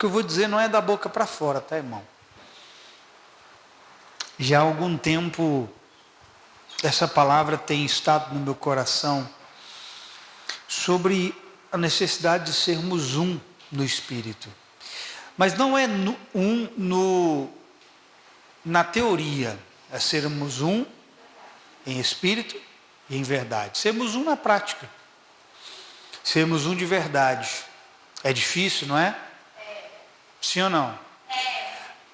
que eu vou dizer não é da boca para fora, tá, irmão? Já há algum tempo, essa palavra tem estado no meu coração sobre a necessidade de sermos um no Espírito. Mas não é na teoria, é sermos um em Espírito e em verdade. Sermos um na prática. Sermos um de verdade. É difícil, não é? Sim ou não?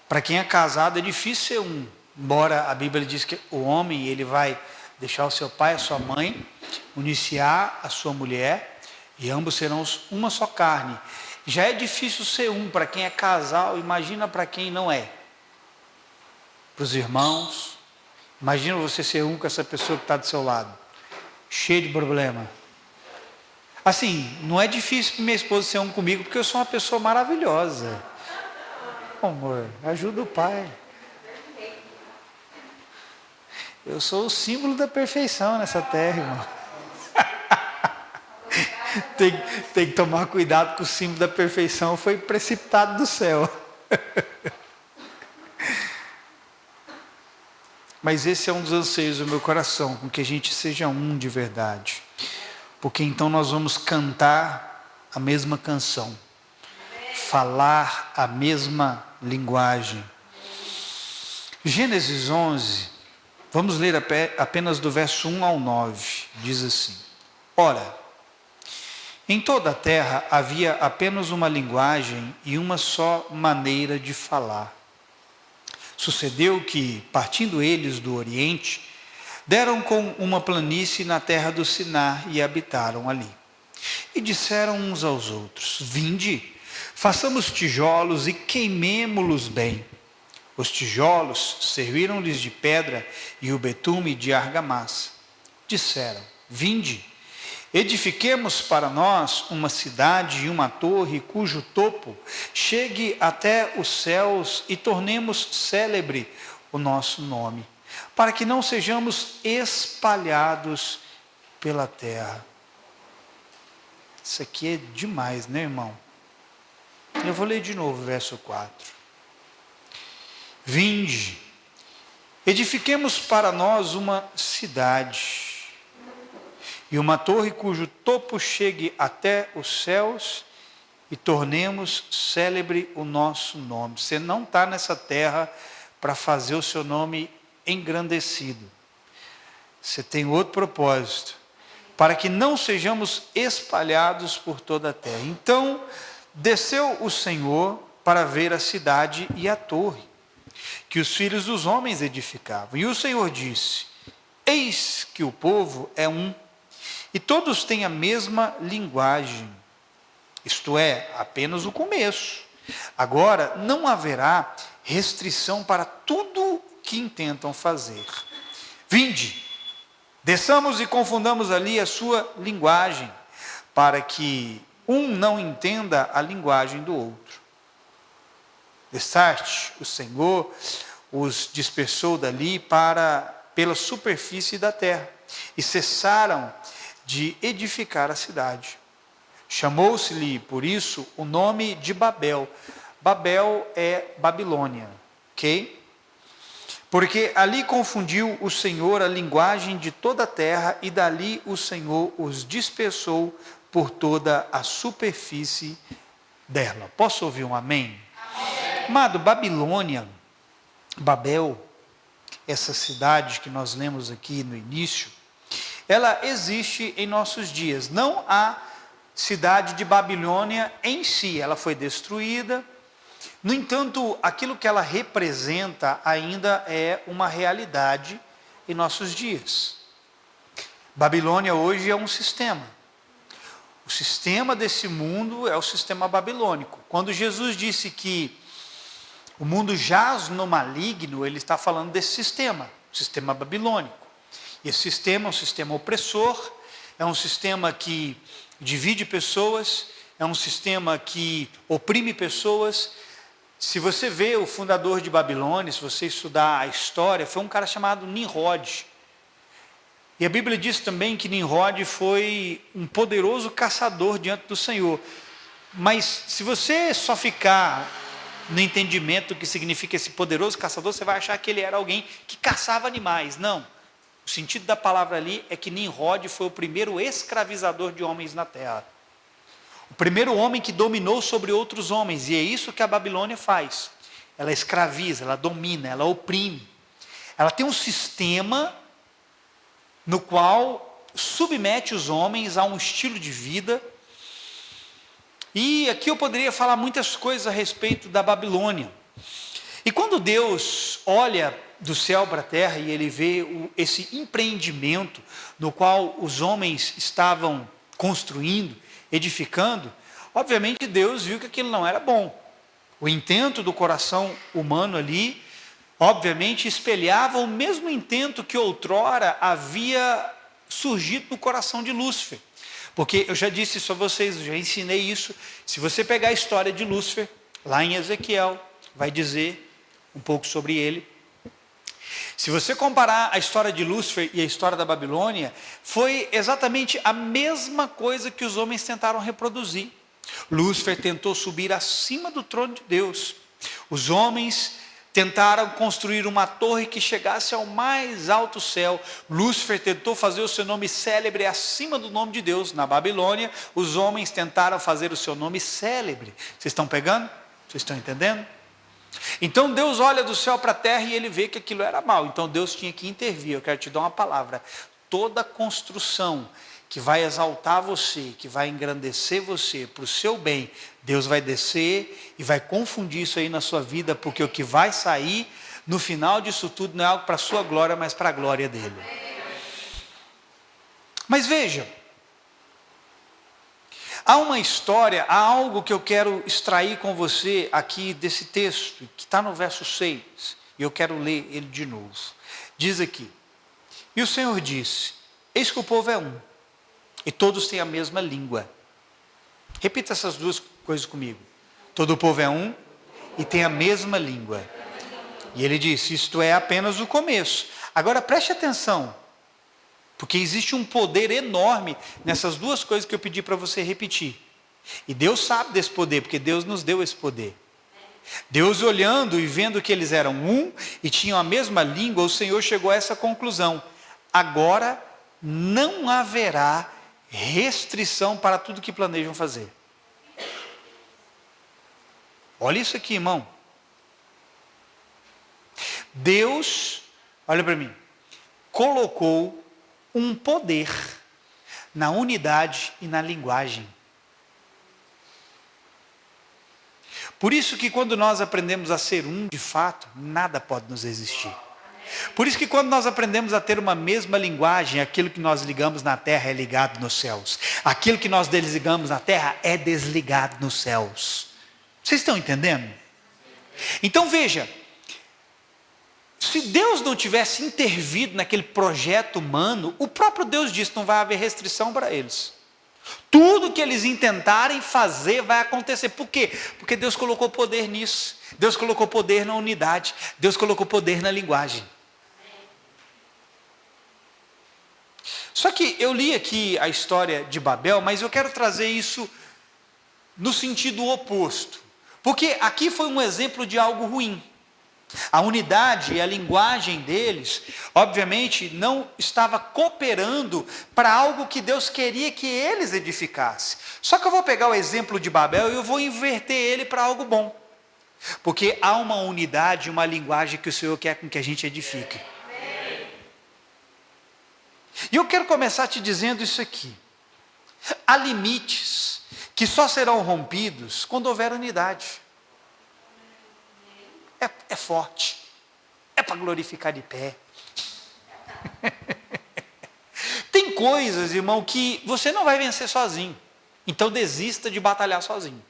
Para quem é casado é difícil ser um. Embora a Bíblia diz que o homem ele vai deixar o seu pai e a sua mãe, uniciar a sua mulher, e ambos serão uma só carne. Já é difícil ser um para quem é casal, imagina para quem não é. Para os irmãos, imagina você ser um com essa pessoa que está do seu lado, cheio de problema. Assim, não é difícil para minha esposa ser um comigo, porque eu sou uma pessoa maravilhosa. Amor, ajuda o pai. Eu sou o símbolo da perfeição nessa terra, irmão. Tem que tomar cuidado que o símbolo da perfeição foi precipitado do céu. Mas esse é um dos anseios do meu coração, com que a gente seja um de verdade. Porque então nós vamos cantar a mesma canção, falar a mesma linguagem. Gênesis 11, vamos ler apenas do verso 1 ao 9, diz assim: Ora, em toda a terra havia apenas uma linguagem e uma só maneira de falar. Sucedeu que, partindo eles do Oriente, deram com uma planície na terra do Sinar e habitaram ali. E disseram uns aos outros: Vinde, façamos tijolos e queimemo-los bem. Os tijolos serviram-lhes de pedra e o betume de argamassa. Disseram: Vinde, edifiquemos para nós uma cidade e uma torre cujo topo chegue até os céus e tornemos célebre o nosso nome, para que não sejamos espalhados pela terra. Isso aqui é demais, né, irmão? Eu vou ler de novo o verso 4. Vinde, edifiquemos para nós uma cidade e uma torre cujo topo chegue até os céus e tornemos célebre o nosso nome. Você não está nessa terra para fazer o seu nome engrandecido. Você tem outro propósito, para que não sejamos espalhados por toda a terra. Então, desceu o Senhor para ver a cidade e a torre, que os filhos dos homens edificavam. E o Senhor disse: Eis que o povo é um, e todos têm a mesma linguagem. Isto é, apenas o começo. Agora não haverá restrição para tudo que intentam fazer. Vinde, desçamos e confundamos ali a sua linguagem, para que um não entenda a linguagem do outro. Destarte, o Senhor os dispersou dali pela superfície da terra, e cessaram de edificar a cidade. Chamou-se-lhe, por isso, o nome de Babel. Babel é Babilônia, ok? Porque ali confundiu o Senhor a linguagem de toda a terra, e dali o Senhor os dispersou por toda a superfície dela. Posso ouvir um amém? Amém. Amado, Babilônia, Babel, essa cidade que nós lemos aqui no início, ela existe em nossos dias. Não a cidade de Babilônia em si, ela foi destruída. No entanto, aquilo que ela representa ainda é uma realidade em nossos dias. Babilônia hoje é um sistema. O sistema desse mundo é o sistema babilônico. Quando Jesus disse que o mundo jaz no maligno, ele está falando desse sistema, o sistema babilônico. E esse sistema é um sistema opressor, é um sistema que divide pessoas, é um sistema que oprime pessoas. Se você vê o fundador de Babilônia, se você estudar a história, foi um cara chamado Nimrod. E a Bíblia diz também que Nimrod foi um poderoso caçador diante do Senhor. Mas se você só ficar no entendimento do que significa esse poderoso caçador, você vai achar que ele era alguém que caçava animais. Não. O sentido da palavra ali é que Nimrod foi o primeiro escravizador de homens na terra. O primeiro homem que dominou sobre outros homens. E é isso que a Babilônia faz. Ela escraviza, ela domina, ela oprime. Ela tem um sistema no qual submete os homens a um estilo de vida. E aqui eu poderia falar muitas coisas a respeito da Babilônia. E quando Deus olha do céu para a terra e ele vê esse empreendimento no qual os homens estavam construindo, edificando, obviamente Deus viu que aquilo não era bom. O intento do coração humano ali, obviamente espelhava o mesmo intento que outrora havia surgido no coração de Lúcifer. Porque eu já disse isso a vocês, eu já ensinei isso. Se você pegar a história de Lúcifer, lá em Ezequiel, vai dizer um pouco sobre ele. Se você comparar a história de Lúcifer e a história da Babilônia, foi exatamente a mesma coisa que os homens tentaram reproduzir. Lúcifer tentou subir acima do trono de Deus. Os homens tentaram construir uma torre que chegasse ao mais alto céu. Lúcifer tentou fazer o seu nome célebre acima do nome de Deus. Na Babilônia, os homens tentaram fazer o seu nome célebre. Vocês estão pegando? Vocês estão entendendo? Então Deus olha do céu para a terra e ele vê que aquilo era mal. Então Deus tinha que intervir. Eu quero te dar uma palavra. Toda construção que vai exaltar você, que vai engrandecer você para o seu bem, Deus vai descer e vai confundir isso aí na sua vida, porque o que vai sair no final disso tudo não é algo para a sua glória, mas para a glória dele. Mas veja, há uma história, há algo que eu quero extrair com você aqui desse texto, que está no verso 6, e eu quero ler ele de novo. Diz aqui: e o Senhor disse, eis que o povo é um, e todos têm a mesma língua. Repita essas duas coisas comigo. Todo o povo é um e tem a mesma língua. E ele disse, isto é apenas o começo. Agora preste atenção, porque existe um poder enorme nessas duas coisas que eu pedi para você repetir. E Deus sabe desse poder, porque Deus nos deu esse poder. Deus olhando e vendo que eles eram um e tinham a mesma língua, o Senhor chegou a essa conclusão: agora não haverá restrição para tudo que planejam fazer. Olha isso aqui, irmão. Deus, olha para mim, colocou um poder na unidade e na linguagem. Por isso que quando nós aprendemos a ser um de fato, nada pode nos resistir. Por isso que quando nós aprendemos a ter uma mesma linguagem, aquilo que nós ligamos na terra é ligado nos céus. Aquilo que nós desligamos na terra é desligado nos céus. Vocês estão entendendo? Então veja, se Deus não tivesse intervido naquele projeto humano, o próprio Deus disse, não vai haver restrição para eles. Tudo que eles intentarem fazer vai acontecer. Por quê? Porque Deus colocou poder nisso. Deus colocou poder na unidade. Deus colocou poder na linguagem. Só que eu li aqui a história de Babel, mas eu quero trazer isso no sentido oposto. Porque aqui foi um exemplo de algo ruim. A unidade e a linguagem deles, obviamente, não estava cooperando para algo que Deus queria que eles edificassem. Só que eu vou pegar o exemplo de Babel e eu vou inverter ele para algo bom. Porque há uma unidade, uma linguagem que o Senhor quer com que a gente edifique. E eu quero começar te dizendo isso aqui. Há limites que só serão rompidos quando houver unidade. É forte. É para glorificar de pé. Tem coisas, irmão, que você não vai vencer sozinho. Então desista de batalhar sozinho.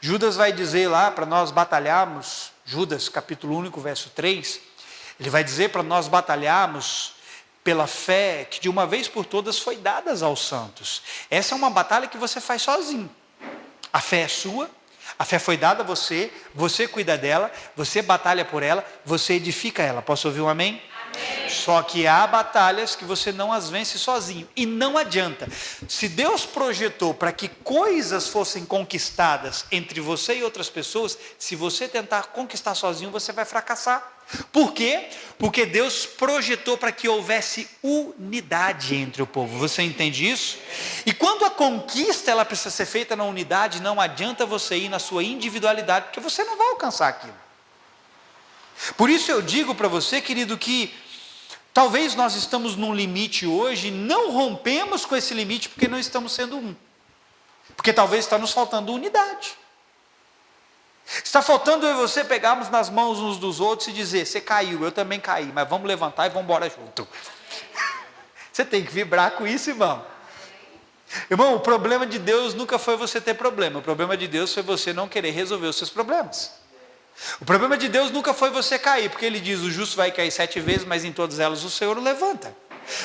Judas vai dizer lá para nós batalharmos, Judas capítulo 1, verso 3, ele vai dizer para nós batalharmos pela fé que de uma vez por todas foi dada aos santos. Essa é uma batalha que você faz sozinho. A fé é sua, a fé foi dada a você cuida dela, você batalha por ela, você edifica ela. Posso ouvir um amém? Amém. Só que há batalhas que você não as vence sozinho. E não adianta. Se Deus projetou para que coisas fossem conquistadas entre você e outras pessoas, se você tentar conquistar sozinho, você vai fracassar. Por quê? Porque Deus projetou para que houvesse unidade entre o povo. Você entende isso? E quando a conquista ela precisa ser feita na unidade, não adianta você ir na sua individualidade, porque você não vai alcançar aquilo. Por isso eu digo para você, querido, que talvez nós estamos num limite hoje, não rompemos com esse limite porque não estamos sendo um. Porque talvez está nos faltando unidade. Está faltando eu e você pegarmos nas mãos uns dos outros e dizer, você caiu, eu também caí, mas vamos levantar e vamos embora junto. Você tem que vibrar com isso, irmão. Irmão, o problema de Deus nunca foi você ter problema. O problema de Deus foi você não querer resolver os seus problemas. O problema de Deus nunca foi você cair, porque Ele diz, o justo vai cair 7 vezes, mas em todas elas o Senhor o levanta.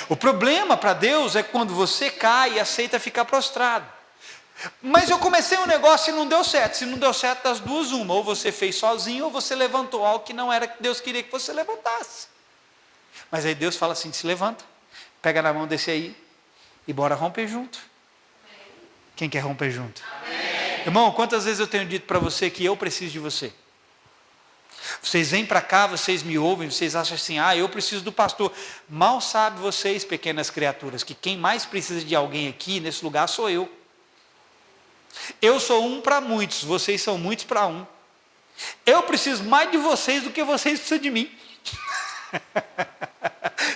O problema para Deus é quando você cai e aceita ficar prostrado. Mas eu comecei um negócio e não deu certo. Se não deu certo, das duas, uma. Ou você fez sozinho, ou você levantou algo que não era que Deus queria que você levantasse. Mas aí Deus fala assim, se levanta, pega na mão desse aí, e bora romper junto. Quem quer romper junto? Amém. Irmão, quantas vezes eu tenho dito para você que eu preciso de você? Vocês vêm para cá, vocês me ouvem, vocês acham assim, eu preciso do pastor. Mal sabe vocês, pequenas criaturas, que quem mais precisa de alguém aqui, nesse lugar, sou eu. Eu sou um para muitos, vocês são muitos para um. Eu preciso mais de vocês do que vocês precisam de mim.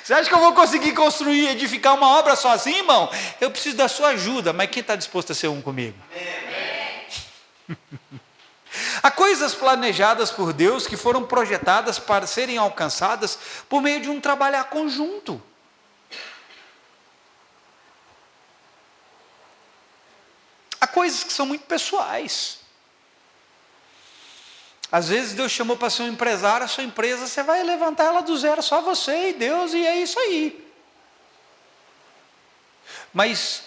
Você acha que eu vou conseguir construir, edificar uma obra sozinho, irmão? Eu preciso da sua ajuda, mas quem está disposto a ser um comigo? Há coisas planejadas por Deus que foram projetadas para serem alcançadas por meio de um trabalhar conjunto. Há coisas que são muito pessoais. Às vezes Deus chamou para ser um empresário, a sua empresa, você vai levantar ela do zero, só você e Deus, e é isso aí. Mas,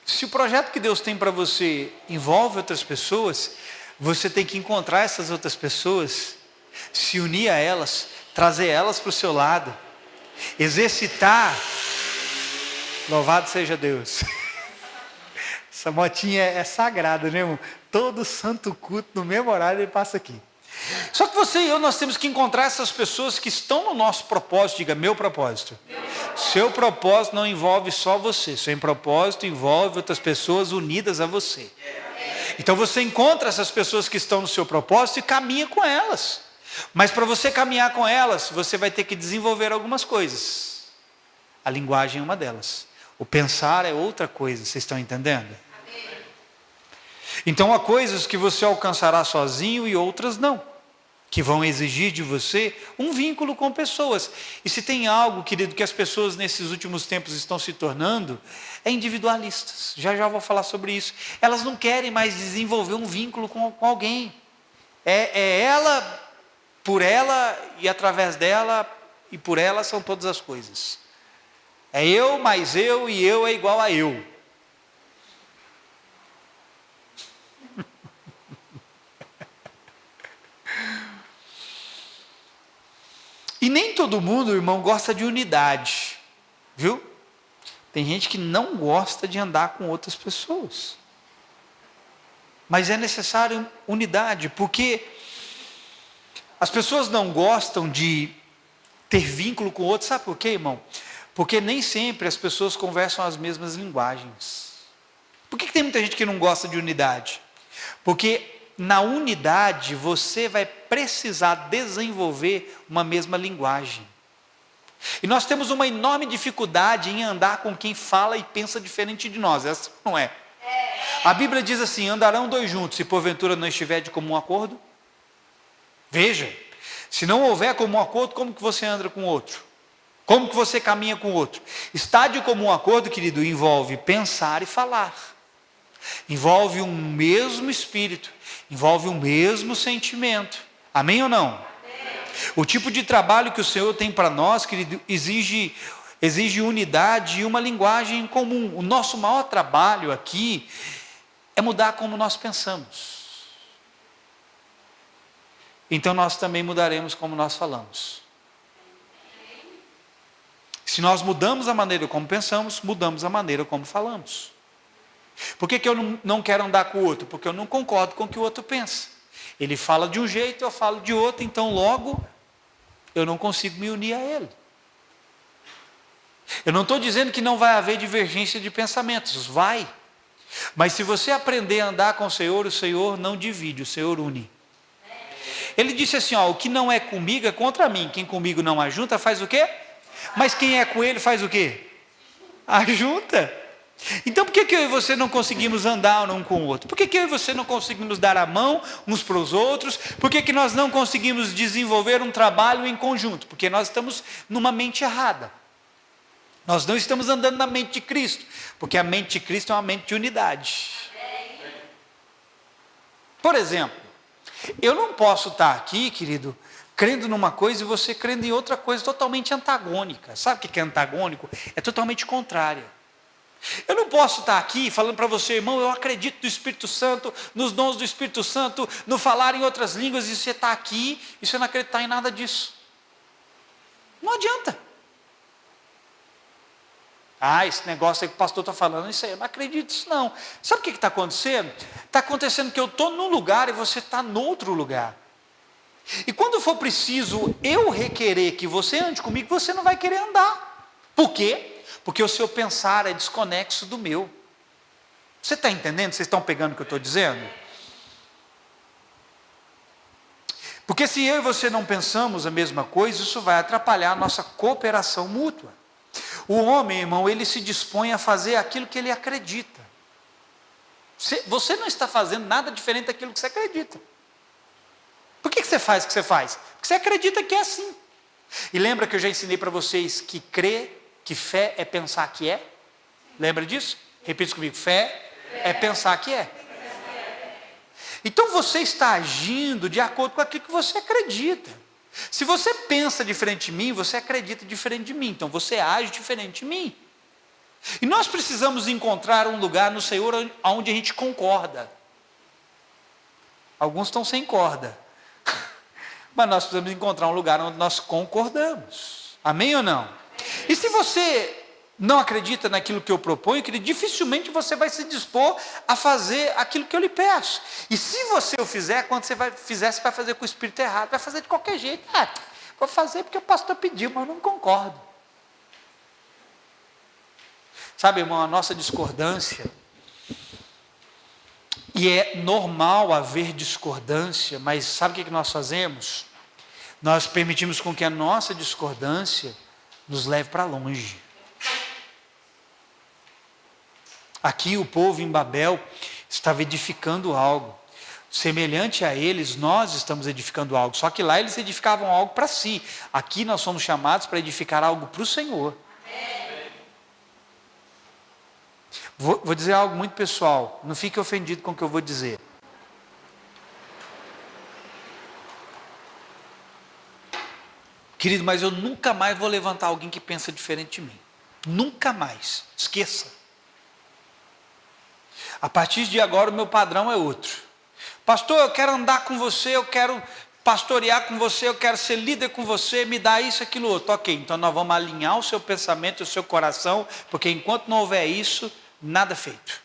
se o projeto que Deus tem para você envolve outras pessoas, você tem que encontrar essas outras pessoas, se unir a elas, trazer elas para o seu lado, exercitar. Louvado seja Deus. Essa motinha é sagrada, né, irmão? Todo santo culto, no mesmo horário, ele passa aqui. Só que você e eu, nós temos que encontrar essas pessoas que estão no nosso propósito. Diga, meu propósito. Seu propósito não envolve só você. Seu propósito envolve outras pessoas unidas a você. Então você encontra essas pessoas que estão no seu propósito e caminha com elas. Mas para você caminhar com elas, você vai ter que desenvolver algumas coisas. A linguagem é uma delas. O pensar é outra coisa, vocês estão entendendo? Então há coisas que você alcançará sozinho e outras não, que vão exigir de você um vínculo com pessoas. E se tem algo, querido, que as pessoas nesses últimos tempos estão se tornando, é individualistas. Já vou falar sobre isso. Elas não querem mais desenvolver um vínculo com alguém. É ela, por ela e através dela, e por ela são todas as coisas. É eu mais eu e eu é igual a eu. E nem todo mundo, irmão, gosta de unidade, viu? Tem gente que não gosta de andar com outras pessoas. Mas é necessário unidade, porque as pessoas não gostam de ter vínculo com outros, sabe por quê, irmão? Porque nem sempre as pessoas conversam as mesmas linguagens. Por que tem muita gente que não gosta de unidade? Porque na unidade você vai precisar desenvolver uma mesma linguagem. E nós temos uma enorme dificuldade em andar com quem fala e pensa diferente de nós, essa não é? A Bíblia diz assim, andarão dois juntos, se porventura não estiver de comum acordo. Veja, se não houver comum acordo, como que você anda com o outro? Como que você caminha com o outro? Estar de comum acordo, querido, envolve pensar e falar. Envolve um mesmo espírito, envolve um mesmo sentimento. Amém ou não? Amém. O tipo de trabalho que o Senhor tem para nós, querido, exige unidade e uma linguagem comum. O nosso maior trabalho aqui é mudar como nós pensamos. Então nós também mudaremos como nós falamos. Se nós mudamos a maneira como pensamos, mudamos a maneira como falamos. Por que eu não quero andar com o outro? Porque eu não concordo com o que o outro pensa. Ele fala de um jeito, eu falo de outro, então logo eu não consigo me unir a ele. Eu não estou dizendo que não vai haver divergência de pensamentos, vai. Mas se você aprender a andar com o Senhor não divide, o Senhor une. Ele disse assim, o que não é comigo é contra mim, quem comigo não ajunta faz o quê? Mas quem é com ele faz o quê? Ajunta. Então por que eu e você não conseguimos andar um com o outro? Por que eu e você não conseguimos dar a mão uns para os outros? Por que nós não conseguimos desenvolver um trabalho em conjunto? Porque nós estamos numa mente errada. Nós não estamos andando na mente de Cristo, porque a mente de Cristo é uma mente de unidade. Por exemplo, eu não posso estar aqui, querido, crendo numa coisa e você crendo em outra coisa totalmente antagônica. Sabe o que é antagônico? É totalmente contrária. Eu não posso estar aqui falando para você, irmão, eu acredito no Espírito Santo, nos dons do Espírito Santo, no falar em outras línguas, e você está aqui e você não acreditar em nada disso. Não adianta. Esse negócio aí que o pastor está falando, isso aí, eu não acredito nisso não. Sabe o que está acontecendo? Está acontecendo que eu estou num lugar e você está no outro lugar. E quando for preciso eu requerer que você ande comigo, você não vai querer andar. Por quê? Porque o seu pensar é desconexo do meu. Você está entendendo? Vocês estão pegando o que eu estou dizendo? Porque se eu e você não pensamos a mesma coisa, isso vai atrapalhar a nossa cooperação mútua. O homem, irmão, ele se dispõe a fazer aquilo que ele acredita. Você não está fazendo nada diferente daquilo que você acredita. Por que você faz o que você faz? Porque você acredita que é assim. E lembra que eu já ensinei para vocês que que fé é pensar que é? Lembra disso? Repita comigo, fé é pensar que é. Então você está agindo de acordo com aquilo que você acredita. Se você pensa diferente de mim, você acredita diferente de mim, então você age diferente de mim. E nós precisamos encontrar um lugar no Senhor onde a gente concorda. Alguns estão sem corda, mas nós precisamos encontrar um lugar onde nós concordamos. Amém ou não? E se você não acredita naquilo que eu proponho, querido, dificilmente você vai se dispor a fazer aquilo que eu lhe peço. E se você o fizer, quando você vai fazer com o espírito errado, vai fazer de qualquer jeito. Vou fazer porque o pastor pediu, mas eu não concordo. Sabe, irmão, a nossa discordância, e é normal haver discordância, mas sabe o que nós fazemos? Nós permitimos com que a nossa discordância nos leve para longe. Aqui o povo em Babel estava edificando algo. Semelhante a eles, nós estamos edificando algo. Só que lá eles edificavam algo para si. Aqui nós somos chamados para edificar algo para o Senhor. Vou dizer algo muito pessoal. Não fique ofendido com o que eu vou dizer. Querido, mas eu nunca mais vou levantar alguém que pensa diferente de mim. Nunca mais. Esqueça. A partir de agora o meu padrão é outro. Pastor, eu quero andar com você, eu quero pastorear com você, eu quero ser líder com você, me dá isso, aquilo, outro. Ok, então nós vamos alinhar o seu pensamento e o seu coração, porque enquanto não houver isso, nada feito.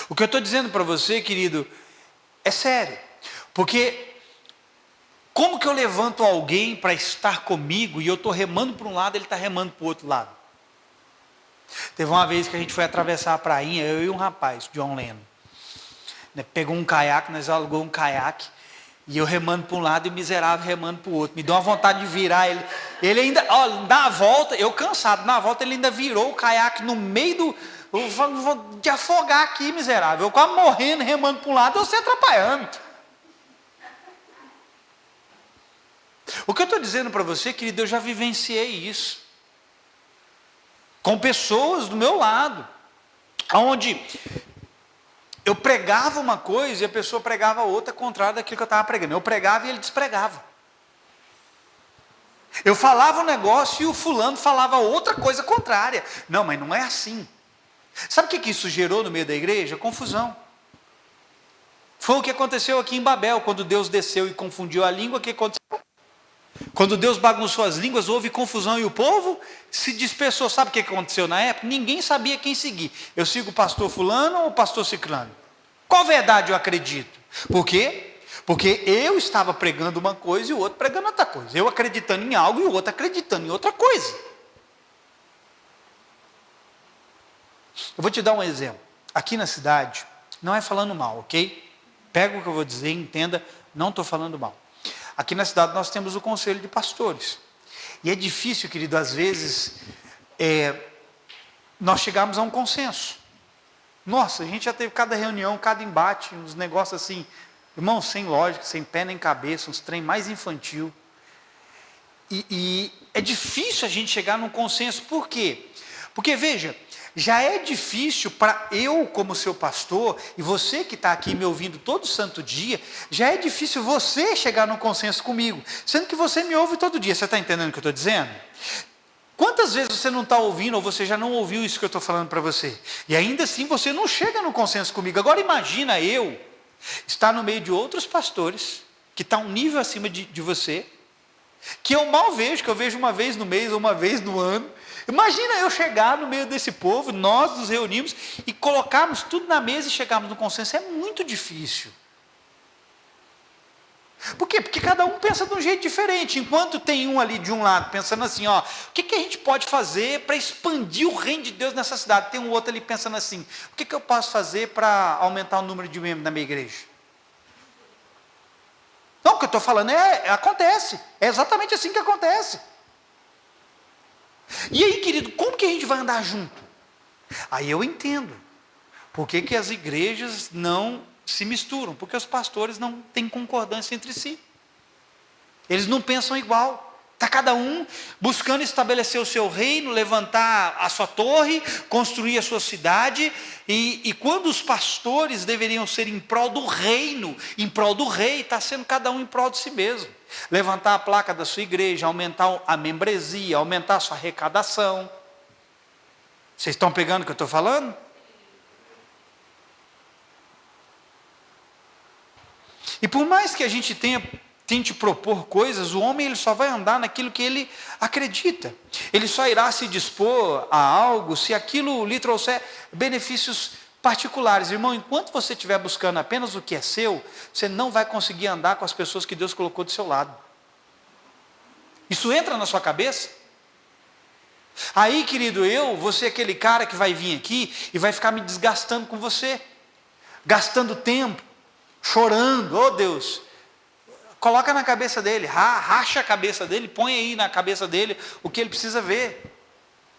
O que eu estou dizendo para você, querido, é sério. Porque como que eu levanto alguém para estar comigo e eu estou remando para um lado, ele está remando para o outro lado? Teve uma vez que a gente foi atravessar a prainha, eu e um rapaz, John Lennon. Pegou um caiaque, nós alugamos um caiaque, e eu remando para um lado e o miserável remando para o outro. Me deu uma vontade de virar ele. Ele ainda, na volta, eu cansado, na volta ele ainda virou o caiaque no meio do... Eu vou te afogar aqui, miserável. Eu quase morrendo, remando para um lado, você atrapalhando. O que eu estou dizendo para você, querido, eu já vivenciei isso. Com pessoas do meu lado, onde eu pregava uma coisa e a pessoa pregava outra contrária daquilo que eu estava pregando. Eu pregava e ele despregava. Eu falava um negócio e o fulano falava outra coisa contrária. Não, mas não é assim. Sabe o que isso gerou no meio da igreja? Confusão. Foi o que aconteceu aqui em Babel, quando Deus desceu e confundiu a língua. O que aconteceu? Quando Deus bagunçou as línguas, houve confusão e o povo se dispersou. Sabe o que aconteceu na época? Ninguém sabia quem seguir. Eu sigo o pastor fulano ou o pastor ciclano? Qual verdade eu acredito? Por quê? Porque eu estava pregando uma coisa e o outro pregando outra coisa. Eu acreditando em algo e o outro acreditando em outra coisa. Eu vou te dar um exemplo. Aqui na cidade, não é falando mal, ok? Pega o que eu vou dizer, entenda, não estou falando mal. Aqui na cidade nós temos o conselho de pastores. E é difícil, querido, às vezes, nós chegarmos a um consenso. Nossa, a gente já teve cada reunião, cada embate, uns negócios assim, irmão, sem lógica, sem pé nem cabeça, uns trem mais infantil. E é difícil a gente chegar num consenso. Por quê? Porque, veja, já é difícil para eu, como seu pastor, e você que está aqui me ouvindo todo santo dia, já é difícil você chegar num consenso comigo, sendo que você me ouve todo dia. Você está entendendo o que eu estou dizendo? Quantas vezes você não está ouvindo, ou você já não ouviu isso que eu estou falando para você? E ainda assim você não chega no consenso comigo. Agora imagina eu estar no meio de outros pastores, que está um nível acima de você, que eu mal vejo, que eu vejo uma vez no mês, ou uma vez no ano. Imagina eu chegar no meio desse povo, nós nos reunimos e colocarmos tudo na mesa e chegarmos no consenso. É muito difícil. Por quê? Porque cada um pensa de um jeito diferente. Enquanto tem um ali de um lado pensando assim, ó, o que a gente pode fazer para expandir o reino de Deus nessa cidade? Tem um outro ali pensando assim, o que eu posso fazer para aumentar o número de membros na minha igreja? Não, o que eu estou falando acontece. É exatamente assim que acontece. E aí, querido, como que a gente vai andar junto? Aí eu entendo. Por que as igrejas não se misturam? Porque os pastores não têm concordância entre si. Eles não pensam igual. Está cada um buscando estabelecer o seu reino, levantar a sua torre, construir a sua cidade. E quando os pastores deveriam ser em prol do reino, em prol do rei, está sendo cada um em prol de si mesmo. Levantar a placa da sua igreja, aumentar a membresia, aumentar a sua arrecadação. Vocês estão pegando o que eu estou falando? E por mais que a gente tente propor coisas, o homem ele só vai andar naquilo que ele acredita. Ele só irá se dispor a algo se aquilo lhe trouxer benefícios particulares. Irmão, enquanto você estiver buscando apenas o que é seu, você não vai conseguir andar com as pessoas que Deus colocou do seu lado. Isso entra na sua cabeça? Aí, querido, vou ser aquele cara que vai vir aqui e vai ficar me desgastando com você, gastando tempo, chorando. Oh Deus, coloca na cabeça dele, racha a cabeça dele, põe aí na cabeça dele o que ele precisa ver.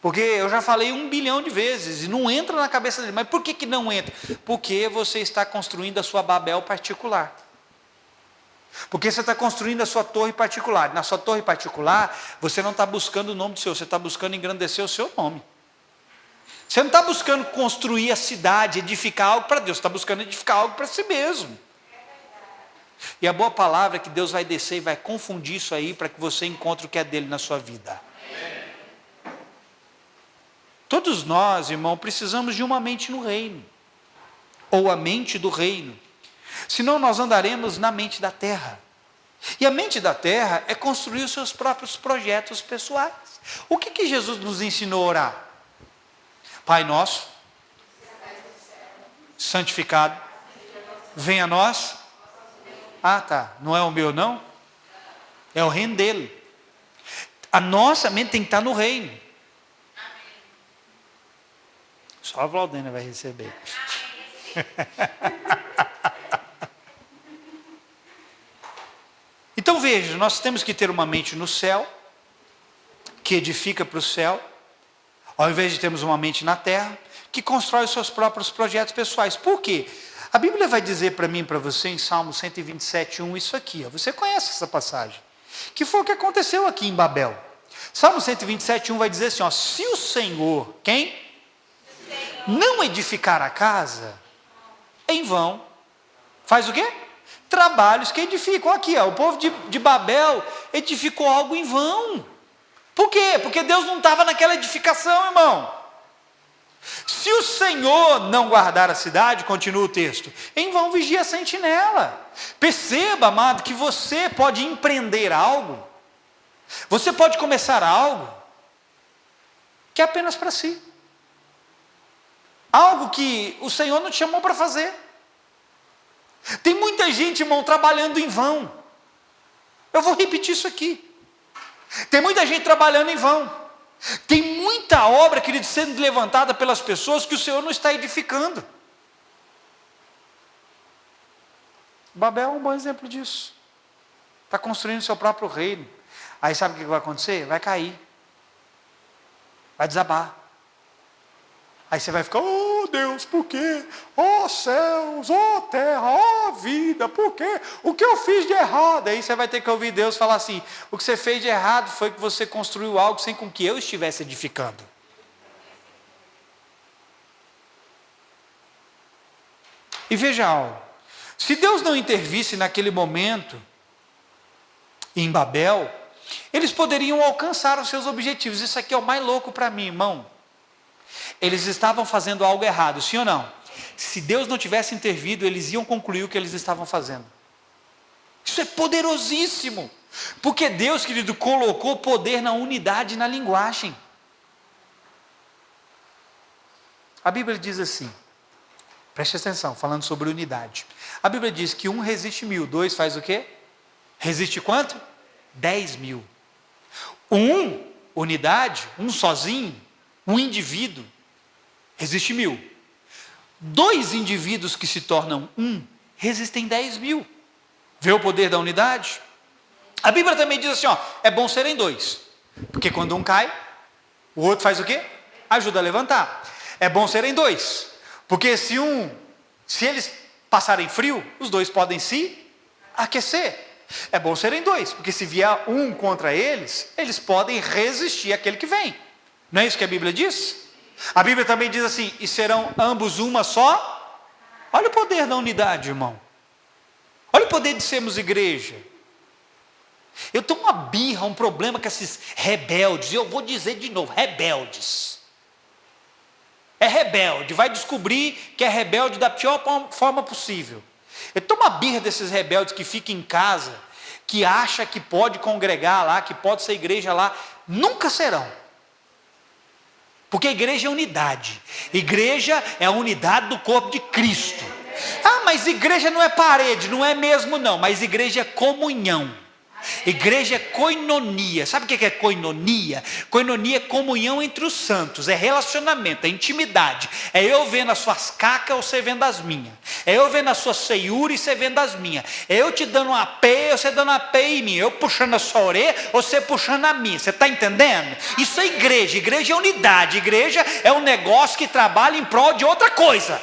Porque eu já falei 1 bilhão de vezes e não entra na cabeça dele. Mas por que não entra? Porque você está construindo a sua Babel particular. Porque você está construindo a sua torre particular. Na sua torre particular, você não está buscando o nome do Senhor, você está buscando engrandecer o seu nome. Você não está buscando construir a cidade, edificar algo para Deus, você está buscando edificar algo para si mesmo. E a boa palavra é que Deus vai descer e vai confundir isso aí para que você encontre o que é dele na sua vida. Todos nós, irmão, precisamos de uma mente no reino, ou a mente do reino, senão nós andaremos na mente da terra, e a mente da terra é construir os seus próprios projetos pessoais. O que Jesus nos ensinou a orar? Pai nosso, santificado, venha a nós, não é o meu não, é o reino dele, a nossa mente tem que estar no reino. Só a Valdênia vai receber. Então veja, nós temos que ter uma mente no céu, que edifica para o céu, ao invés de termos uma mente na terra, que constrói os seus próprios projetos pessoais. Por quê? A Bíblia vai dizer para mim e para você, em Salmo 127:1, isso aqui. Você conhece essa passagem? Que foi o que aconteceu aqui em Babel. Salmo 127:1 vai dizer assim, se o Senhor, quem? Não edificar a casa, em vão. Faz o quê? Trabalhos que edificam. Aqui, o povo de Babel edificou algo em vão. Por quê? Porque Deus não estava naquela edificação, irmão. Se o Senhor não guardar a cidade, continua o texto, em vão vigia a sentinela. Perceba, amado, que você pode empreender algo Você pode começar algo que é apenas para si. Algo que o Senhor não te chamou para fazer. Tem muita gente, irmão, trabalhando em vão. Eu vou repetir isso aqui. Tem muita gente trabalhando em vão. Tem muita obra, querido, sendo levantada pelas pessoas que o Senhor não está edificando. Babel é um bom exemplo disso. Está construindo seu próprio reino. Aí sabe o que vai acontecer? Vai cair. Vai desabar. Aí você vai ficar, oh Deus, por quê? Oh céus, oh terra, oh vida, por quê? O que eu fiz de errado? Aí você vai ter que ouvir Deus falar assim, o que você fez de errado foi que você construiu algo sem com que eu estivesse edificando. E veja algo, se Deus não intervisse naquele momento, em Babel, eles poderiam alcançar os seus objetivos. Isso aqui é o mais louco para mim, irmão. Eles estavam fazendo algo errado, sim ou não? Se Deus não tivesse intervido, eles iam concluir o que eles estavam fazendo. Isso é poderosíssimo. Porque Deus, querido, colocou poder na unidade e na linguagem. A Bíblia diz assim, preste atenção, falando sobre unidade. A Bíblia diz que 1 resiste 1000, 2 faz o quê? Resiste quanto? 10.000. Unidade, sozinho, indivíduo, resiste 1000. 2 indivíduos que se tornam resistem 10.000. Vê o poder da unidade? A Bíblia também diz assim, ó, é bom serem 2, porque quando um cai, o outro faz o quê? Ajuda a levantar. É bom serem 2, porque se eles passarem frio, os 2 podem se aquecer. É bom serem 2, porque se vier um contra eles, eles podem resistir àquele que vem. Não é isso que a Bíblia diz? A Bíblia também diz assim, e serão ambos uma só? Olha o poder da unidade, irmão. Olha o poder de sermos igreja. Eu tenho uma birra, um problema com esses rebeldes, e eu vou dizer de novo, rebeldes. É rebelde, vai descobrir que é rebelde da pior forma possível. Eu tenho uma birra desses rebeldes que ficam em casa, que acha que pode congregar lá, que pode ser igreja lá, nunca serão. Porque a igreja é unidade. Igreja é a unidade do corpo de Cristo. Ah, mas igreja não é parede, não é mesmo não, mas igreja é comunhão. Igreja é koinonia. Sabe o que é koinonia? Koinonia é comunhão entre os santos, é relacionamento, é intimidade. É eu vendo as suas cacas ou você vendo as minhas. É eu vendo as suas feiuras e você vendo as minhas. É eu te dando uma peia ou você dando uma peia em mim. Eu puxando a sua orelha ou você puxando a minha. Você está entendendo? Isso é igreja. Igreja é unidade. Igreja é um negócio que trabalha em prol de outra coisa.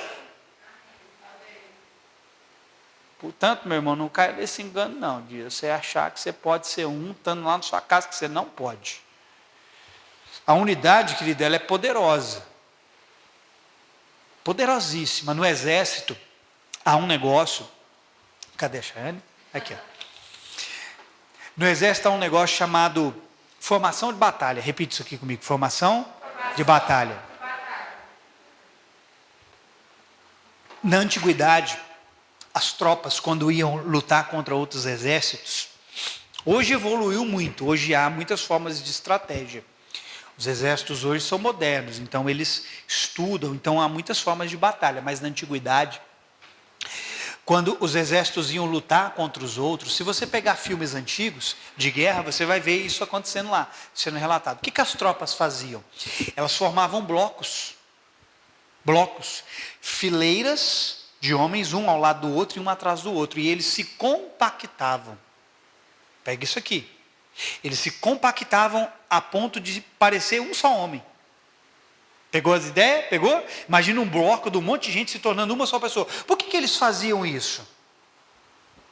Portanto, meu irmão, não caia nesse engano não, de você achar que você pode ser estando lá na sua casa, que você não pode. A unidade, querida, ela é poderosa. Poderosíssima. No exército, há um negócio, cadê a Chayane? Aqui, ó. No exército há um negócio chamado formação de batalha. Repite isso aqui comigo, formação de batalha. Na antiguidade, as tropas, quando iam lutar contra outros exércitos, hoje evoluiu muito, hoje há muitas formas de estratégia. Os exércitos hoje são modernos, então eles estudam, então há muitas formas de batalha, mas na antiguidade, quando os exércitos iam lutar contra os outros, se você pegar filmes antigos de guerra, você vai ver isso acontecendo lá, sendo relatado. O que as tropas faziam? Elas formavam blocos, fileiras de homens, um ao lado do outro e um atrás do outro, e eles se compactavam. Pega isso aqui. Eles se compactavam a ponto de parecer um só homem. Pegou as ideias? Pegou? Imagina um bloco de um monte de gente se tornando uma só pessoa. Por que eles faziam isso?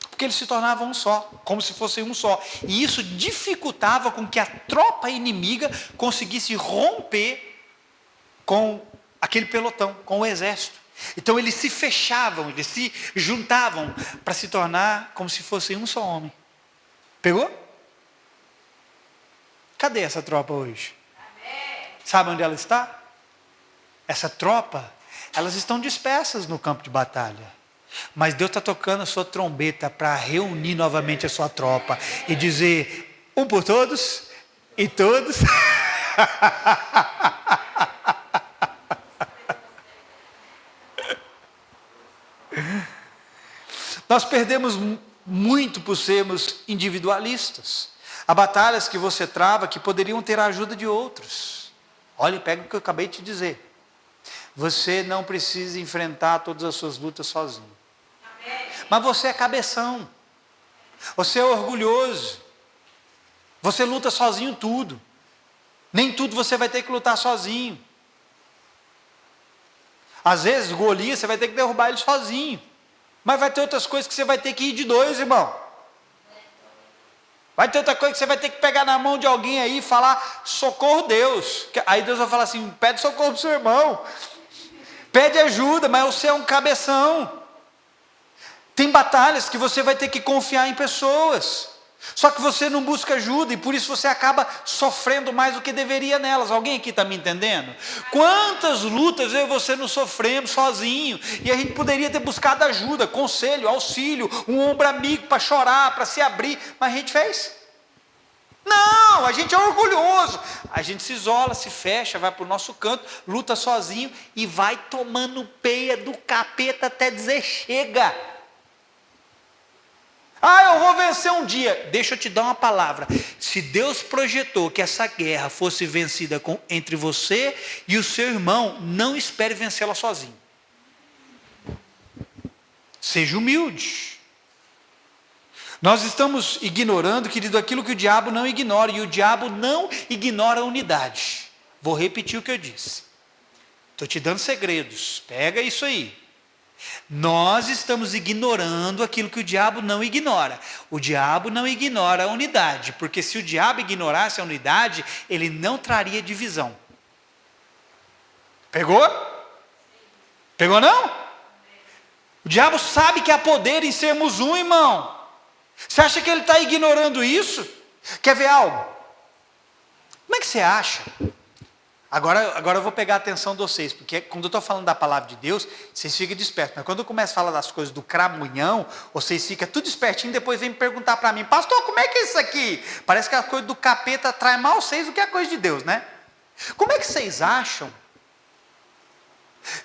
Porque eles se tornavam um só, como se fossem um só. E isso dificultava com que a tropa inimiga conseguisse romper com aquele pelotão, com o exército. Então eles se fechavam, eles se juntavam para se tornar como se fossem um só homem. Pegou? Cadê essa tropa hoje? Sabe onde ela está? Essa tropa, elas estão dispersas no campo de batalha. Mas Deus está tocando a sua trombeta para reunir novamente a sua tropa e dizer, um por todos E todos. Nós perdemos muito por sermos individualistas. Há batalhas que você trava que poderiam ter a ajuda de outros. Olha, pega o que eu acabei de te dizer. Você não precisa enfrentar todas as suas lutas sozinho. Mas você é cabeção. Você é orgulhoso. Você luta sozinho tudo. Nem tudo você vai ter que lutar sozinho. Às vezes, Golias, você vai ter que derrubar ele sozinho. Mas vai ter outras coisas que você vai ter que ir de dois, irmão. Vai ter outra coisa que você vai ter que pegar na mão de alguém aí e falar, socorro Deus. Aí Deus vai falar assim, pede socorro para o seu irmão. Pede ajuda, mas você é um cabeção. Tem batalhas que você vai ter que confiar em pessoas. Só que você não busca ajuda e por isso você acaba sofrendo mais do que deveria nelas. Alguém aqui está me entendendo? Quantas lutas eu e você não sofremos sozinho e a gente poderia ter buscado ajuda, conselho, auxílio, um ombro amigo para chorar, para se abrir, mas a gente fez? Não, a gente é orgulhoso. A gente se isola, se fecha, vai para o nosso canto, luta sozinho e vai tomando peia do capeta até dizer chega. Eu vou vencer um dia. Deixa eu te dar uma palavra. Se Deus projetou que essa guerra fosse vencida entre você e o seu irmão, não espere vencê-la sozinho. Seja humilde. Nós estamos ignorando, querido, aquilo que o diabo não ignora. E o diabo não ignora a unidade. Vou repetir o que eu disse. Estou te dando segredos. Pega isso aí. Nós estamos ignorando aquilo que o diabo não ignora. O diabo não ignora a unidade, porque se o diabo ignorasse a unidade, ele não traria divisão. Pegou? Pegou não? O diabo sabe que há poder em sermos um, irmão. Você acha que ele está ignorando isso? Quer ver algo? Como é que você acha? Agora eu vou pegar a atenção de vocês, porque quando eu estou falando da palavra de Deus, vocês ficam despertos. Mas quando eu começo a falar das coisas do cramunhão, vocês ficam tudo espertinho, depois vem me perguntar para mim, pastor, como é que é isso aqui? Parece que a coisa do capeta atrai mais vocês do que a coisa de Deus, né? Como é que vocês acham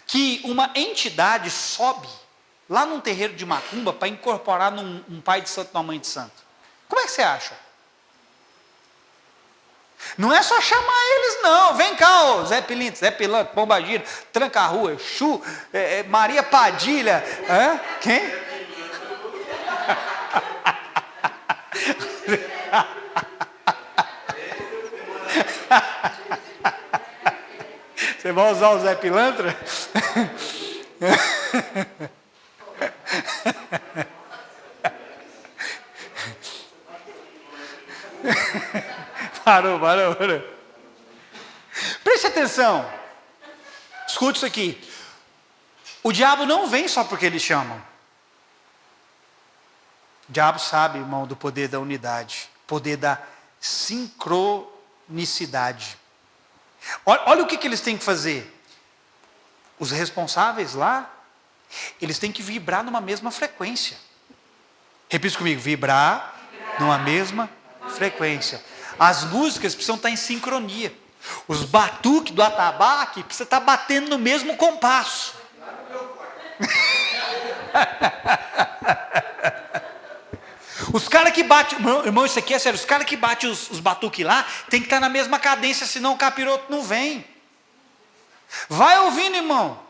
que uma entidade sobe lá num terreiro de macumba para incorporar num pai de santo, numa mãe de santo? Como é que você acha? Não é só chamar eles não, vem cá, ô, Zé Pilinto, Zé Pilantra, Pombagira, Tranca-Rua, Chu, Maria Padilha, quem? Você vai usar o Zé Pilantra? Parou. Preste atenção. Escute isso aqui. O diabo não vem só porque eles chamam. O diabo sabe, irmão, do poder da unidade, poder da sincronicidade. Olha o que eles têm que fazer. Os responsáveis lá, eles têm que vibrar numa mesma frequência. Repita comigo, vibrar numa mesma frequência. As músicas precisam estar em sincronia. Os batuques do atabaque precisam estar batendo no mesmo compasso. Os caras que batem, irmão, isso aqui é sério, os caras que batem os batuques lá, tem que estar na mesma cadência, senão o capiroto não vem. Vai ouvindo, irmão.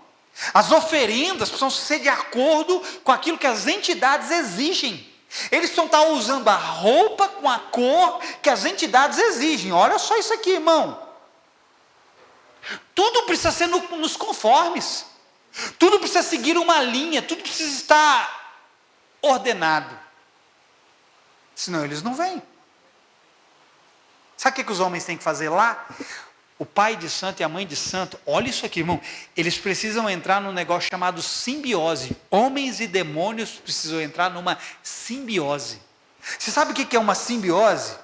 As oferendas precisam ser de acordo com aquilo que as entidades exigem. Eles precisam estar usando a roupa com a cor que as entidades exigem. Olha só isso aqui, irmão. Tudo precisa ser nos conformes. Tudo precisa seguir uma linha. Tudo precisa estar ordenado. Senão eles não vêm. Sabe o que os homens têm que fazer lá? O pai de santo e a mãe de santo, olha isso aqui, irmão. Eles precisam entrar num negócio chamado simbiose. Homens e demônios precisam entrar numa simbiose. Você sabe o que é uma simbiose?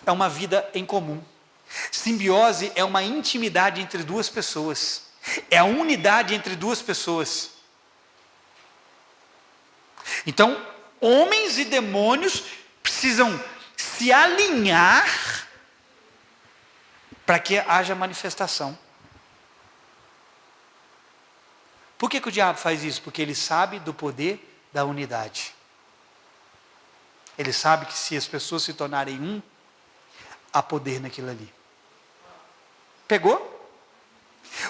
É uma vida em comum. Simbiose é uma intimidade entre duas pessoas. É a unidade entre duas pessoas. Então, homens e demônios precisam se alinhar para que haja manifestação. Por que o diabo faz isso? Porque ele sabe do poder da unidade. Ele sabe que se as pessoas se tornarem um, há poder naquilo ali. Pegou?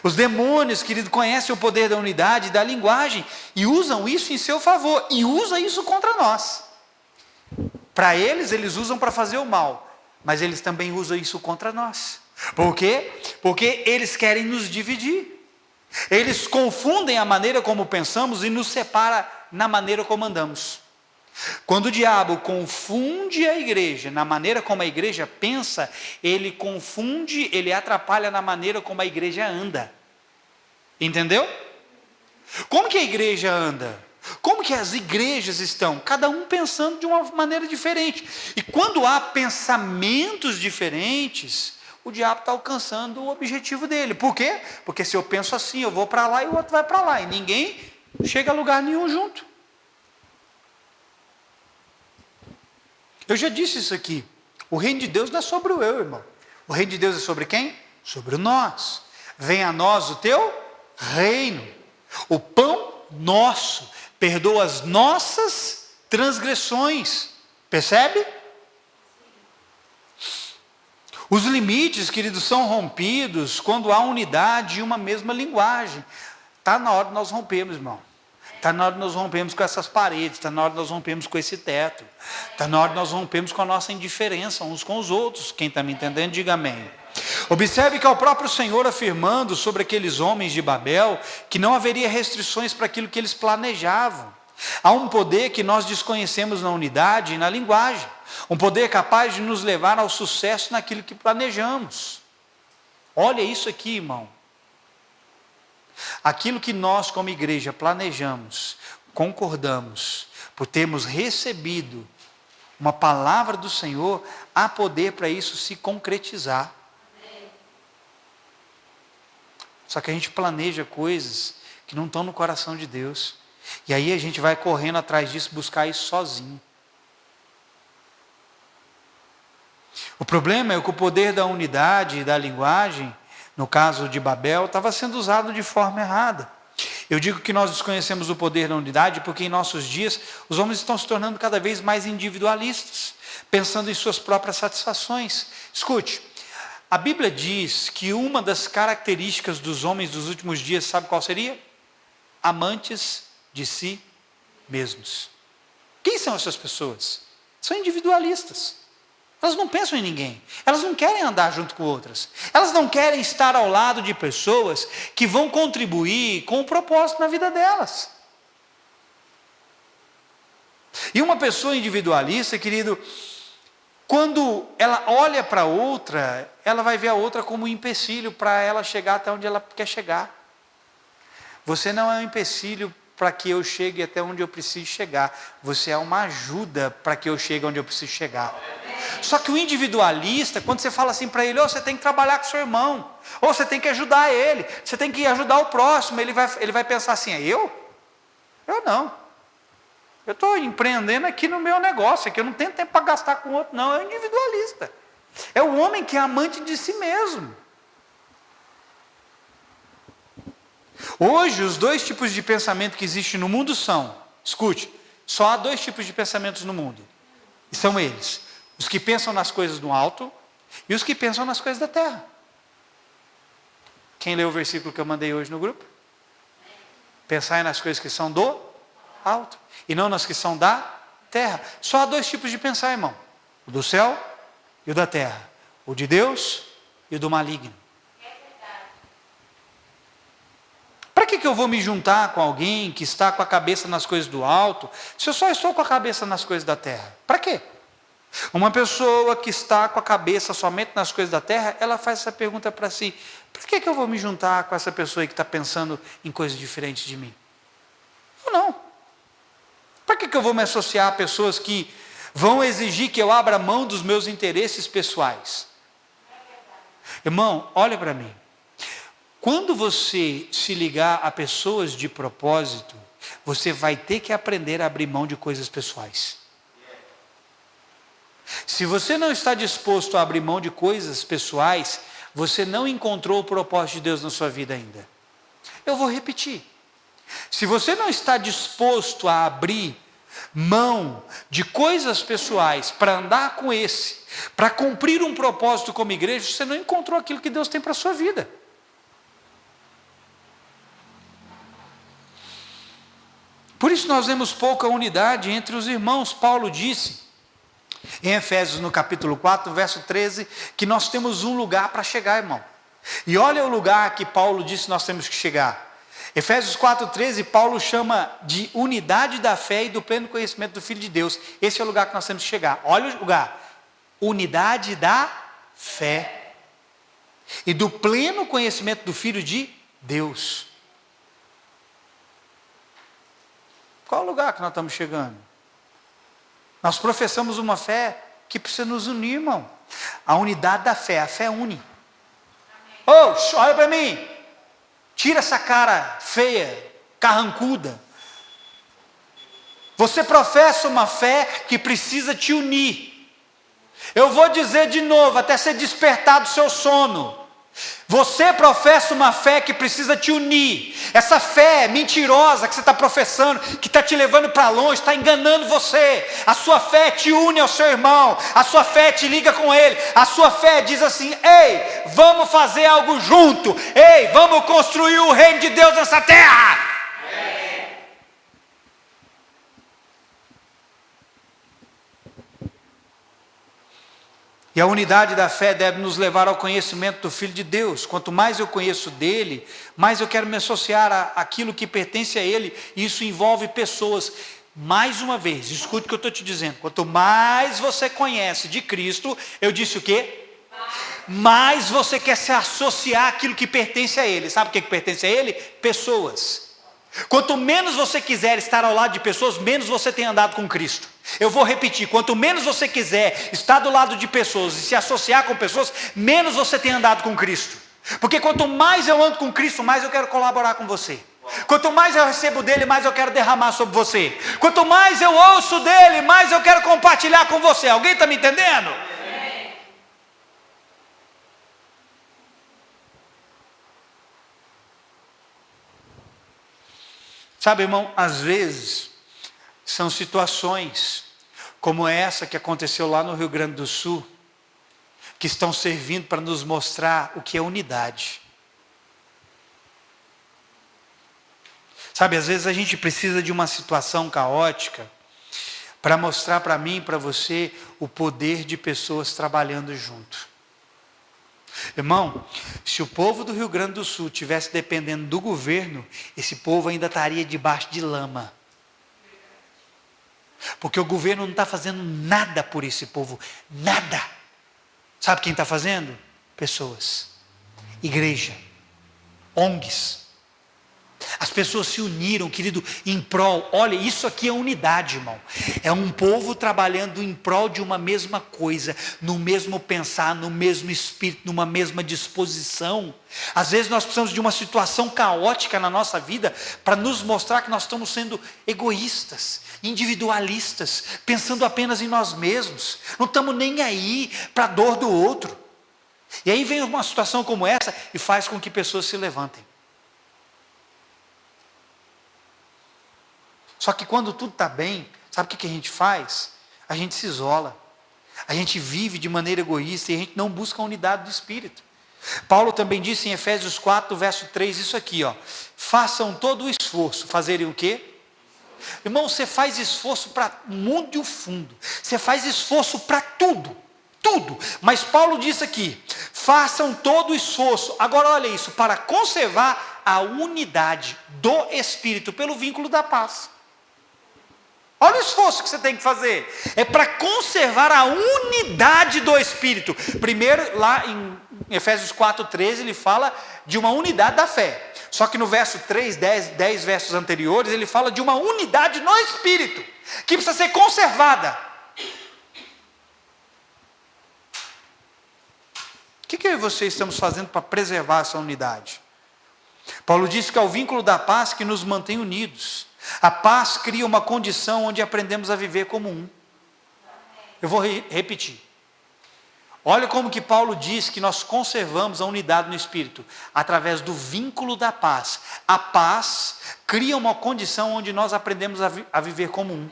Os demônios, querido, conhecem o poder da unidade, da linguagem, e usam isso em seu favor, e usam isso contra nós. Para eles usam para fazer o mal, mas eles também usam isso contra nós. Por quê? Porque eles querem nos dividir. Eles confundem a maneira como pensamos e nos separa na maneira como andamos. Quando o diabo confunde a igreja na maneira como a igreja pensa, ele confunde, ele atrapalha na maneira como a igreja anda. Entendeu? Como que a igreja anda? Como que as igrejas estão? Cada um pensando de uma maneira diferente. E quando há pensamentos diferentes, o diabo está alcançando o objetivo dele. Por quê? Porque se eu penso assim, eu vou para lá e o outro vai para lá. E ninguém chega a lugar nenhum junto. Eu já disse isso aqui. O reino de Deus não é sobre o eu, irmão. O reino de Deus é sobre quem? Sobre o nós. Venha a nós o teu reino. O pão nosso. Perdoa as nossas transgressões. Percebe? Os limites, queridos, são rompidos quando há unidade e uma mesma linguagem. Está na hora de nós rompermos, irmão. Está na hora de nós rompermos com essas paredes, está na hora de nós rompermos com esse teto, está na hora de nós rompermos com a nossa indiferença uns com os outros. Quem está me entendendo, diga amém. Observe que é o próprio Senhor afirmando sobre aqueles homens de Babel, que não haveria restrições para aquilo que eles planejavam. Há um poder que nós desconhecemos na unidade e na linguagem, um poder capaz de nos levar ao sucesso naquilo que planejamos. Olha isso aqui, irmão. Aquilo que nós como igreja planejamos, concordamos, por termos recebido uma palavra do Senhor, há poder para isso se concretizar. Só que a gente planeja coisas que não estão no coração de Deus, e aí a gente vai correndo atrás disso, buscar isso sozinho. O problema é que o poder da unidade e da linguagem, no caso de Babel, estava sendo usado de forma errada. Eu digo que nós desconhecemos o poder da unidade porque em nossos dias os homens estão se tornando cada vez mais individualistas, pensando em suas próprias satisfações. Escute, a Bíblia diz que uma das características dos homens dos últimos dias, sabe qual seria? Amantes de si mesmos. Quem são essas pessoas? São individualistas. Elas não pensam em ninguém, elas não querem andar junto com outras, elas não querem estar ao lado de pessoas que vão contribuir com o propósito na vida delas. E uma pessoa individualista, querido, quando ela olha para outra, ela vai ver a outra como um empecilho para ela chegar até onde ela quer chegar. Você não é um empecilho para que eu chegue até onde eu preciso chegar, você é uma ajuda para que eu chegue onde eu preciso chegar. Só que o individualista, quando você fala assim para ele, oh, você tem que trabalhar com seu irmão, ou você tem que ajudar ele, você tem que ajudar o próximo, ele vai pensar assim, eu? Eu não. Eu estou empreendendo aqui no meu negócio, aqui eu não tenho tempo para gastar com o outro, não. É o individualista. É o homem que é amante de si mesmo. Hoje, os dois tipos de pensamento que existem no mundo são, escute, só há dois tipos de pensamentos no mundo, e são eles: os que pensam nas coisas do alto e os que pensam nas coisas da terra. Quem leu o versículo que eu mandei hoje no grupo? Pensai nas coisas que são do alto e não nas que são da terra. Só há dois tipos de pensar, irmão: o do céu e o da terra, o de Deus e o do maligno. Para que eu vou me juntar com alguém que está com a cabeça nas coisas do alto, se eu só estou com a cabeça nas coisas da terra? Para quê? Uma pessoa que está com a cabeça somente nas coisas da terra, ela faz essa pergunta para si: por que eu vou me juntar com essa pessoa que está pensando em coisas diferentes de mim? Ou não. Para que eu vou me associar a pessoas que vão exigir que eu abra mão dos meus interesses pessoais? Irmão, olha para mim. Quando você se ligar a pessoas de propósito, você vai ter que aprender a abrir mão de coisas pessoais. Se você não está disposto a abrir mão de coisas pessoais, você não encontrou o propósito de Deus na sua vida ainda. Eu vou repetir. Se você não está disposto a abrir mão de coisas pessoais para andar com para cumprir um propósito como igreja, você não encontrou aquilo que Deus tem para a sua vida. Por isso nós vemos pouca unidade entre os irmãos. Paulo disse em Efésios no capítulo 4, verso 13, que nós temos um lugar para chegar, irmão. E olha o lugar que Paulo disse que nós temos que chegar. Efésios 4,13, Paulo chama de unidade da fé e do pleno conhecimento do Filho de Deus. Esse é o lugar que nós temos que chegar. Olha o lugar. Unidade da fé e do pleno conhecimento do Filho de Deus. Qual é o lugar que nós estamos chegando? Nós professamos uma fé que precisa nos unir, irmão. A unidade da fé, a fé une. Olha para mim. Tira essa cara feia, carrancuda. Você professa uma fé que precisa te unir. Eu vou dizer de novo, até ser despertado o seu sono. Você professa uma fé que precisa te unir. Essa fé mentirosa que você está professando, que está te levando para longe, está enganando você. A sua fé te une ao seu irmão. A sua fé te liga com ele. A sua fé diz assim: ei, vamos fazer algo junto. Ei, vamos construir o reino de Deus nessa terra. E a unidade da fé deve nos levar ao conhecimento do Filho de Deus. Quanto mais eu conheço dele, mais eu quero me associar àquilo que pertence a ele. E isso envolve pessoas. Mais uma vez, escute o que eu estou te dizendo. Quanto mais você conhece de Cristo, eu disse o quê? Mais você quer se associar àquilo que pertence a ele. Sabe o que pertence a ele? Pessoas. Quanto menos você quiser estar ao lado de pessoas, menos você tem andado com Cristo. Eu vou repetir, quanto menos você quiser estar do lado de pessoas e se associar com pessoas, menos você tem andado com Cristo. Porque quanto mais eu ando com Cristo, mais eu quero colaborar com você. Quanto mais eu recebo dele, mais eu quero derramar sobre você. Quanto mais eu ouço dele, mais eu quero compartilhar com você. Alguém está me entendendo? Sabe, irmão, às vezes são situações como essa que aconteceu lá no Rio Grande do Sul, que estão servindo para nos mostrar o que é unidade. Sabe, às vezes a gente precisa de uma situação caótica para mostrar para mim e para você o poder de pessoas trabalhando junto. Irmão, se o povo do Rio Grande do Sul tivesse dependendo do governo, esse povo ainda estaria debaixo de lama. Porque o governo não está fazendo nada por esse povo, nada. Sabe quem está fazendo? Pessoas, igreja, ONGs. As pessoas se uniram, querido, em prol. Olha, isso aqui é unidade, irmão. É um povo trabalhando em prol de uma mesma coisa, no mesmo pensar, no mesmo espírito, numa mesma disposição. Às vezes nós precisamos de uma situação caótica na nossa vida para nos mostrar que nós estamos sendo egoístas, individualistas, pensando apenas em nós mesmos. Não estamos nem aí para a dor do outro. E aí vem uma situação como essa e faz com que pessoas se levantem. Só que quando tudo está bem, sabe o que a gente faz? A gente se isola. A gente vive de maneira egoísta e a gente não busca a unidade do Espírito. Paulo também disse em Efésios 4, verso 3, isso aqui, ó. Façam todo o esforço. Fazerem o quê? Irmão, você faz esforço para o mundo e o fundo. Você faz esforço para tudo. Tudo. Mas Paulo disse aqui, façam todo o esforço. Agora olha isso, para conservar a unidade do Espírito pelo vínculo da paz. Olha o esforço que você tem que fazer. É para conservar a unidade do Espírito. Primeiro, lá em Efésios 4,13, ele fala de uma unidade da fé. Só que no verso 3, 10 versos anteriores, ele fala de uma unidade no Espírito, que precisa ser conservada. O que eu e você estamos fazendo para preservar essa unidade? Paulo disse que é o vínculo da paz que nos mantém unidos. A paz cria uma condição onde aprendemos a viver como um. Eu vou repetir. Olha como que Paulo diz que nós conservamos a unidade no Espírito, através do vínculo da paz. A paz cria uma condição onde nós aprendemos a viver como um.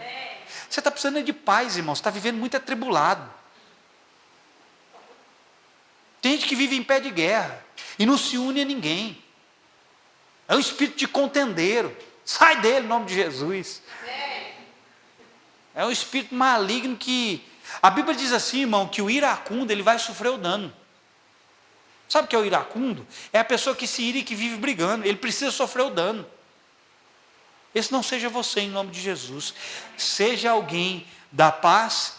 Você está precisando de paz, irmão, você está vivendo muito atribulado. Tem gente que vive em pé de guerra, e não se une a ninguém. É um espírito de contendeiro, sai dele em nome de Jesus. É um espírito maligno que... A Bíblia diz assim, irmão, que o iracundo, ele vai sofrer o dano. Sabe o que é o iracundo? É a pessoa que se ira e que vive brigando. Ele precisa sofrer o dano. Esse não seja você, em nome de Jesus. Seja alguém da paz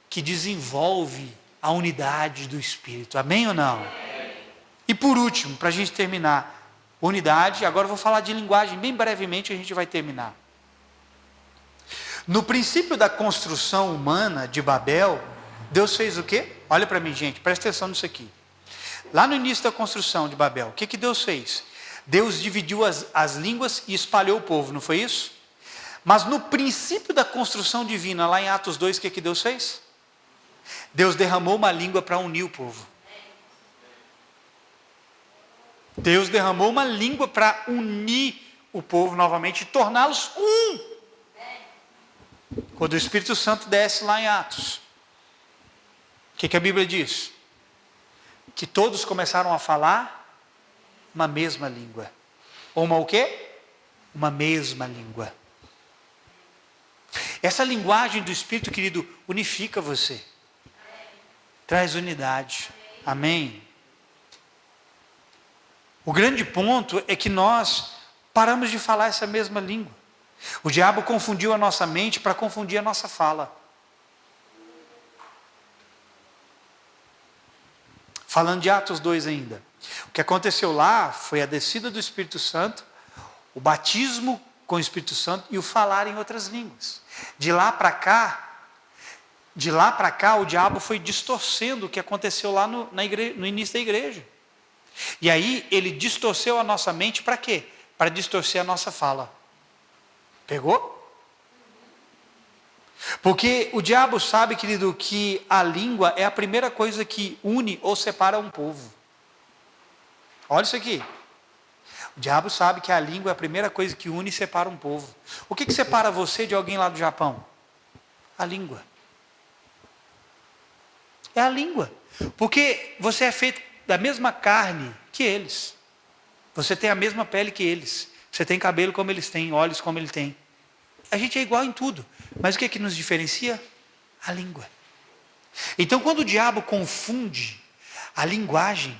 que desenvolve a unidade do Espírito. Amém ou não? E por último, para a gente terminar, unidade. Agora eu vou falar de linguagem, bem brevemente a gente vai terminar. No princípio da construção humana de Babel, Deus fez o quê? Olha para mim, gente, presta atenção nisso aqui. Lá no início da construção de Babel, o que Deus fez? Deus dividiu as línguas e espalhou o povo, não foi isso? Mas no princípio da construção divina, lá em Atos 2, o que Deus fez? Deus derramou uma língua para unir o povo. Deus derramou uma língua para unir o povo novamente e torná-los um. Quando o Espírito Santo desce lá em Atos, o que a Bíblia diz? Que todos começaram a falar uma mesma língua. Uma o quê? Uma mesma língua. Essa linguagem do Espírito, querido, unifica você. Traz unidade. Amém? O grande ponto é que nós paramos de falar essa mesma língua. O diabo confundiu a nossa mente para confundir a nossa fala. Falando de Atos 2 ainda. O que aconteceu lá foi a descida do Espírito Santo, o batismo com o Espírito Santo e o falar em outras línguas. De lá para cá, o diabo foi distorcendo o que aconteceu lá no início da igreja. E aí ele distorceu a nossa mente para quê? Para distorcer a nossa fala. Pegou? Porque o diabo sabe, querido, que a língua é a primeira coisa que une ou separa um povo. Olha isso aqui. O diabo sabe que a língua é a primeira coisa que une e separa um povo. O que separa você de alguém lá do Japão? A língua. É a língua. Porque você é feito da mesma carne que eles. Você tem a mesma pele que eles. Você tem cabelo como eles têm, olhos como ele tem. A gente é igual em tudo. Mas o que nos diferencia? A língua. Então, quando o diabo confunde a linguagem,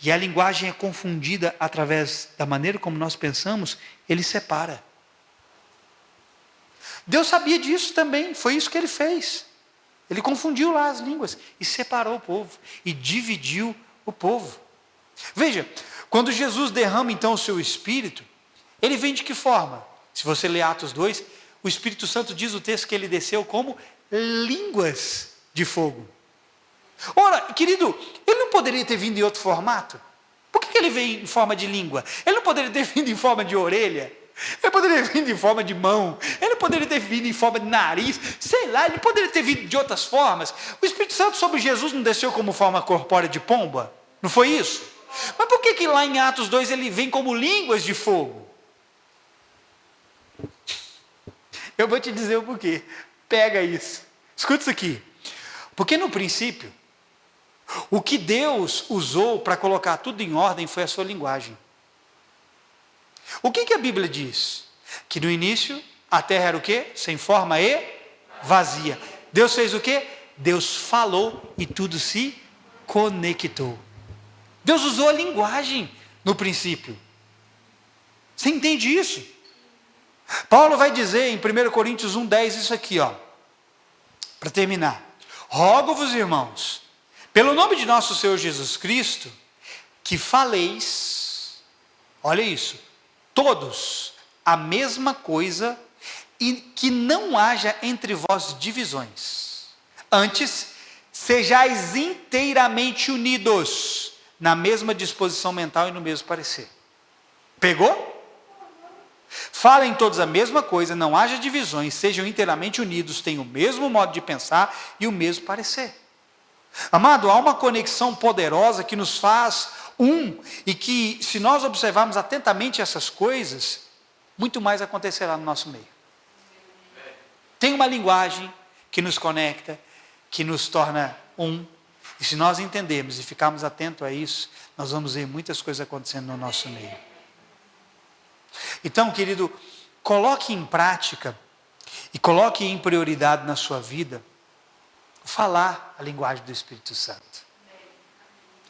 e a linguagem é confundida através da maneira como nós pensamos, ele separa. Deus sabia disso também, foi isso que ele fez. Ele confundiu lá as línguas e separou o povo, e dividiu o povo. Veja, quando Jesus derrama então o seu Espírito, ele vem de que forma? Se você ler Atos 2, o Espírito Santo diz o texto que ele desceu como línguas de fogo. Ora, querido, ele não poderia ter vindo em outro formato? Por que ele veio em forma de língua? Ele não poderia ter vindo em forma de orelha? Ele poderia ter vindo em forma de mão? Ele não poderia ter vindo em forma de nariz? Sei lá, ele poderia ter vindo de outras formas. O Espírito Santo sobre Jesus não desceu como forma corpórea de pomba? Não foi isso? Mas por que lá em Atos 2 ele vem como línguas de fogo? Eu vou te dizer o porquê. Pega isso. Escuta isso aqui. Porque no princípio, o que Deus usou para colocar tudo em ordem foi a sua linguagem. O que a Bíblia diz? Que no início, a terra era o quê? Sem forma e vazia. Deus fez o quê? Deus falou e tudo se conectou. Deus usou a linguagem no princípio. Você entende isso? Paulo vai dizer em 1 Coríntios 1,10 isso aqui, para terminar. Rogo-vos, irmãos, pelo nome de nosso Senhor Jesus Cristo, que faleis, olha isso, todos a mesma coisa e que não haja entre vós divisões. Antes, sejais inteiramente unidos na mesma disposição mental e no mesmo parecer. Pegou? Falem todos a mesma coisa, não haja divisões, sejam inteiramente unidos, tenham o mesmo modo de pensar e o mesmo parecer. Amado, há uma conexão poderosa que nos faz e que, se nós observarmos atentamente essas coisas, muito mais acontecerá no nosso meio. Tem uma linguagem que nos conecta, que nos torna e se nós entendermos e ficarmos atentos a isso, nós vamos ver muitas coisas acontecendo no nosso meio. Então, querido, coloque em prática e coloque em prioridade na sua vida falar a linguagem do Espírito Santo.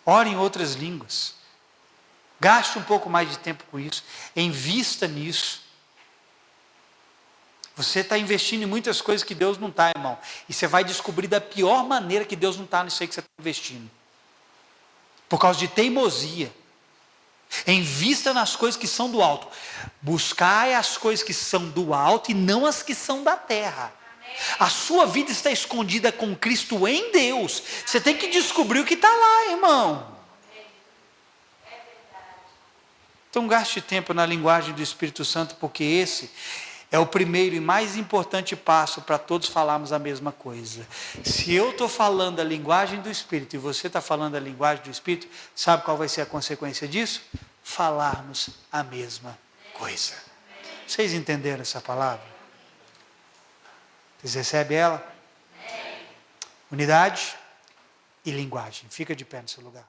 Ore em outras línguas. Gaste um pouco mais de tempo com isso. Invista nisso. Você está investindo em muitas coisas que Deus não está, irmão. E você vai descobrir da pior maneira que Deus não está nisso aí que você está investindo. Por causa de teimosia. Invista nas coisas que são do alto. Buscai as coisas que são do alto e não as que são da terra. A sua vida está escondida com Cristo em Deus. Você tem que descobrir o que está lá, irmão. Então gaste tempo na linguagem do Espírito Santo, porque esse é o primeiro e mais importante passo para todos falarmos a mesma coisa. Se eu estou falando a linguagem do Espírito e você está falando a linguagem do Espírito, sabe qual vai ser a consequência disso? Falarmos a mesma coisa. Vocês entenderam essa palavra? Vocês recebem ela? Unidade e linguagem. Fica de pé no seu lugar.